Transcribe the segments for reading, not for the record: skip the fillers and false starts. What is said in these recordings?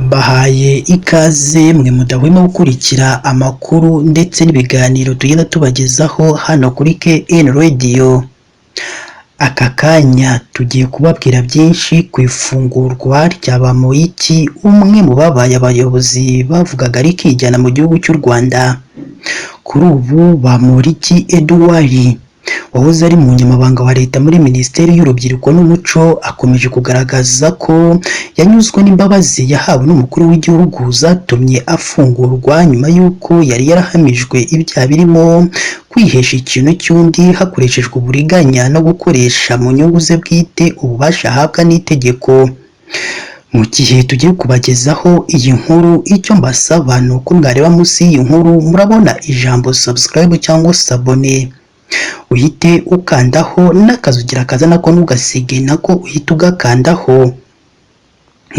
Mbahaye ikaze mwe mudahwema gukurikira amakuru ndetse n'ibiganiro tugenda tubagezaho hano kuri KN Radio. Aka kanya tugiye kubabwira byinshi ku ifungurwa rya Bamporiki, umwe mu babaye abayobozi bavugaga rikijyana mu gihugu cy'u Rwanda. Kuri ubu Bamporiki Edouard wahoze ari umunyamabanga wa leta muri Minisiteri y'Urubyiruko n'Umuco akomeje kugaragaza ko yanyuzwe n'imbabazi yahawe n'umukuru w'igihugu zatumye afungurwa nyuma y'uko yari yarahamijwe ibyaha birimo kwihesha ikintu cy'undi hakoreshejwe uburiganya no gukoresha mu nyungu ze bwite ububasha ahabwa n'itegeko. Mu gihe tugiye kubagezaho iyi nkuru, icyo mbasaba ni uko mwareba munsi y'iyi nkuru murabona ijambo subscribe cyangwa sabone, uhite ukandaho n'akazugira kaza nako ntugasige nako uhite ugakandaho.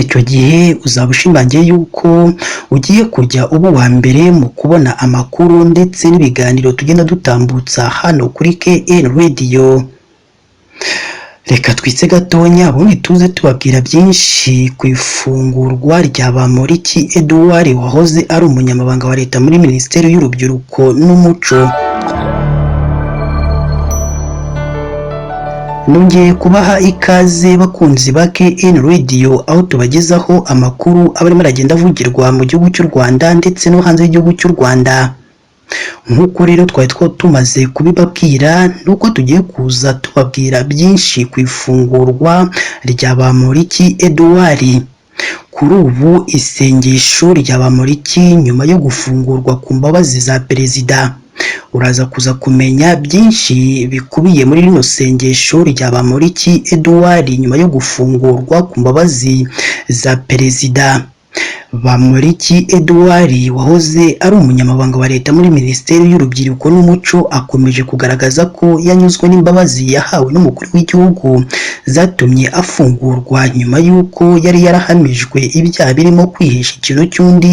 Icyo gihe uzaba ushimangiye yuko ugiye kujya uba uwa mbere mu kubona amakuru ndetse n'ibiganiro tugenda dutambutsa hano kuri KN Radio. Reka twitse gatonya ubundi tuze tubabwira byinshi ku ifungurwa rya Bamporiki Edouard wahoze ari umunyamabanga wa leta muri Minisiteri y'Urubyiruko n'Umuco. Nongeye kubaha ikaze bakunzi ba KN Radio, aho tubagezaho amakuru aba arimo aragenda avugirwa mu gihugu cy'u Rwanda ndetse no hanze y'igihugu cy'u Rwanda. Nk'uko rero twari tumaze kubibabwira, nuko tugiye kuza tubabwira byinshi ku ifungurwa rya Bamporiki Edouard. Kuri ubu isengesho rya Bamporiki nyuma yo gufungurwa ku mbabazi za perezida, uraza kuza kumenya byinshi bikubiye muri rino sengesho rya Bamporiki Edouard nyuma yo gufungurwa ku mbabazi za perezida. Bamporiki Edouard wahoze ari umunyamabanga wa leta muri Minisiteri y'Urubyiruko n'Umuco akomeje kugaragaza ko yanyuzwe n'imbabazi yahawe n'umukuru w'igihugu zatumye afungurwa nyuma y'uko yari yarahamijwe ibyaha birimo kwihesha ikintu cy'undi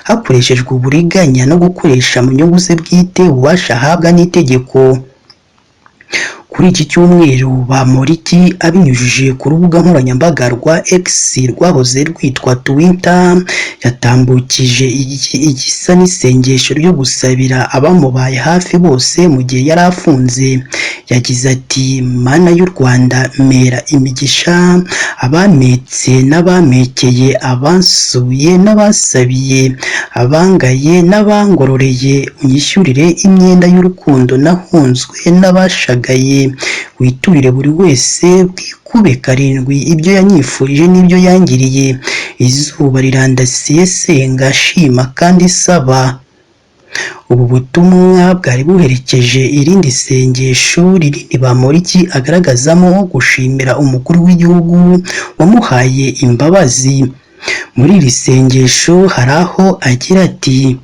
hakoreshejwe uburiganya no gukoresha mu nyungu ze bwite ububasha ahabwa n'itegeko. Kuri iki cyumweru Bamporiki abinyujije ku rubuga nkoranyambaga rwa X rwahoze rwitwa Twitter yatambukije igisa n'isengesho ryo gusabira abamubaye hafi bose mu gihe yari afunze. Yagize ati: Mana y'u Rwanda, mera imigisha abametse n'abamekeye, abansuye n'abasabiye, abangaye n'abangororeye, unyishyurire imyenda y'urukundo nahunzwe n'abashagaye, witurire buri wese bwikube karindwi ibyo yanyifurije n'ibyo yangiriye. Izuba rirandasiye senga shima kandi saba. Ubu butumwa bwari buherekeje irindi sengesho rinini Bamporiki agaragazamo gushimira umukuru w'igihugu wamuhaye imbabazi. Muri iri sengesho hari aho agira ati: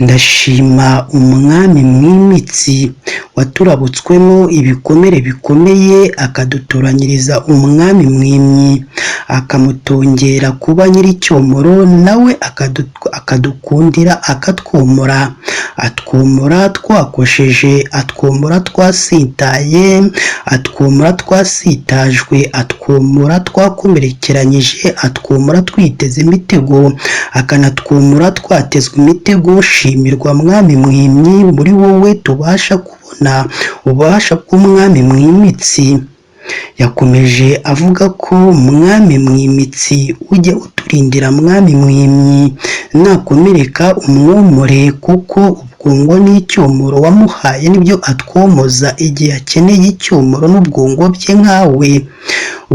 ndashima umwami mwimitsi waturabutswemo ibikomere bikomeye, akadutoranyiriza umwami mwimyi, akamutongera kuba nyir'icyomoro, nawe akadukundira akatwomora, atwomora twakosheje, atwomora twasitaye, atwomora twasitajwe, atwomora twakomerekeranyije, atwomora twiteze imitego, akanatwomora twatezwe imitego. Shimirwa mwami mwimyi, muri wowe tubasha kubona ububasha bw'umwami mwimitsi. Yakomeje avuga ko mwami mwimitsi ujye uturindira mwami mwimyi, nakomereka umwomore, kuko ubwongo n'icyomoro wamuhaye nibyo atwomoza igihe akeneye icyomoro n'ubwongo bye nkawe.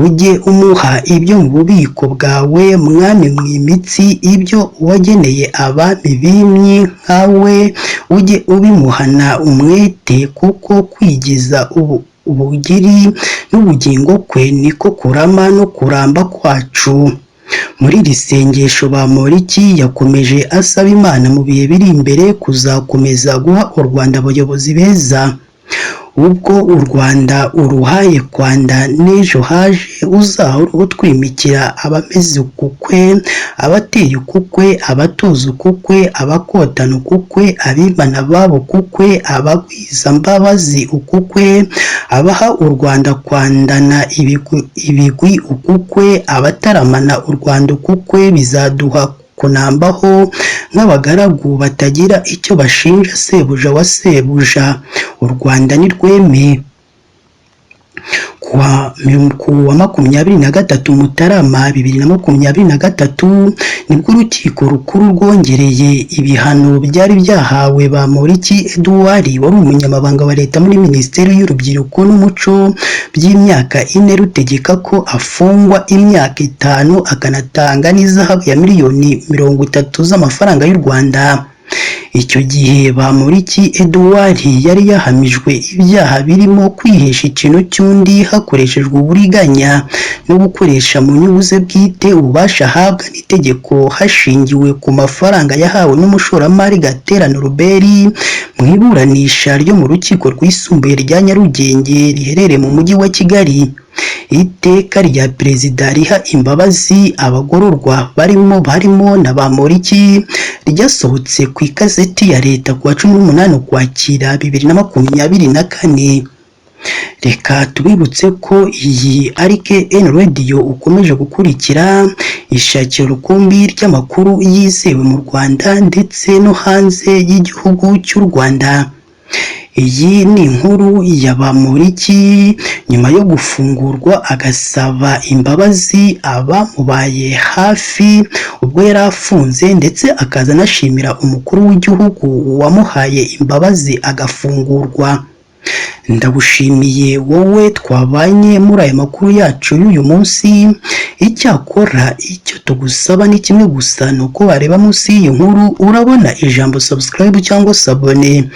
Ujye umuha ibyo mu bubiko bwawe mwami mwimitsi, ibyo wageneye abami bimyi nkawe ujye ubimuhana umwete, kuko kwigiza ubugiri n'ubugingo kwe niko kurama no kuramba kwacu. Muri iri sengesho Bamporiki yakomeje asaba Imana mu bihe biri imbere kuzakomeza guha u Rwanda abayobozi beza. ubwo u Rwanda uruhaye Kwanda n'ejo haje uzahora utwimikira abameze ukukwe, abateye ukukwe, abatoza ukukwe, abakotana ukukwe, abimana babo ukukwe, abagwiza mbabazi ukukwe, abaha u Rwanda kwandana ibigwi ukukwe, abataramana u Rwanda ukukwe, bizaduha kunambaho nk'abagaragu batagira icyo bashinja sebuja wa sebuja. U Rwanda ni rweme. Kuwa 23 Mutarama 2023 nibwo urukiko rukuru rwongereye ibihano byari byahawe Bamporiki Edouard wari umunyamabanga wa leta muri Minisiteri y'Urubyiruko n'Umuco by'imyaka 4 rutegeka ko afungwa imyaka 5 akanatanga n'izahabu ya miliyoni 30 z'amafaranga y'u Rwanda. Icyo gihe Bamporiki Edouard yari yahamijwe ibyaha birimo kwihesha ikintu cy'undi hakoreshejwe uburiganya no gukoresha mu nyungu ze bwite ububasha ahabwa n'itegeko hashingiwe ku mafaranga yahawe n'umushoramari Gaterano Robert mu iburanisha ryo mu rukiko rwisumbuye rya Nyarugenge riherereye mu mujyi wa Kigali. Iteka rya perezida riha imbabazi abagororwa barimo na Bamporiki ryasohotse ku ikazeti ya leta kuwa 18 Ukwakira 2024. Reka tubibutse ko iyi ari KN Radio ukomeje gukurikira, ishakiro rukumbi ry'amakuru yizewe mu Rwanda ndetse no hanze y'igihugu cy'u Rwanda. Iyi ni inkuru ya Bamporiki nyuma yo gufungurwa agasaba imbabazi abamubaye hafi ubwo yari afunze, ndetse akaza anashimira umukuru w'igihugu wamuhaye imbabazi agafungurwa. Ndagushimiye wowe twabanye muri aya makuru yacu y'uyu munsi. Icyakora icyo tugusaba ni kimwe gusa, ni uko wareba munsi y'iyi nkuru urabona ijambo subscribe cyangwa sabone,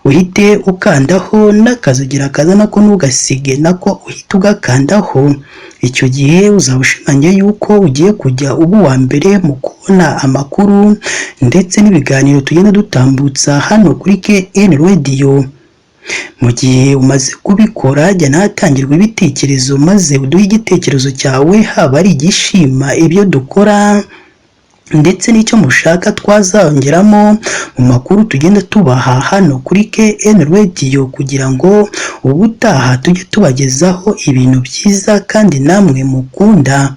uhite ukandaho n'akazugira kaza nako ntugasige nako uhite ugakandaho. Icyo gihe uzaba ushimangiye yuko ugiye kujya uba uwa mbere mu kubona amakuru ndetse n'ibiganiro tugenda dutambutsa hano kuri KN Radio. Mu gihe umaze kubikora jya nahatangirwa ibitekerezo maze uduhe igitekerezo cyawe, haba ari igishima ibyo dukora ndetse n'icyo mushaka twazongeramo mu makuru tugenda tubaha hano kuri KN Radio, kugira ngo ubutaha tujye tubagezaho ibintu byiza kandi namwe mukunda.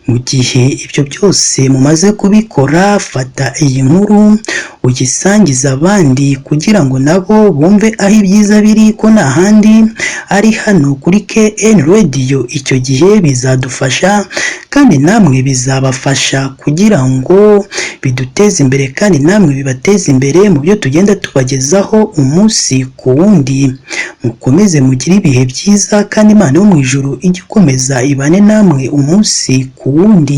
Mu gihe ibyo byose mumaze kubikora, fata iyi nkuru ugisangiza abandi kugira ngo nabo bumve aho ibyiza biri, ko nta handi ari hano kuri KN Radio. Icyo gihe bizadufasha kandi namwe bizabafasha kugira ngo biduteze imbere kandi namwe bibateze imbere mu byo tugenda tubagezaho umunsi ku wundi. Mukomeze mugire ibihe byiza kandi Imana yo mu ijuru ijye ikomeza ibane namwe umunsi ku wundi.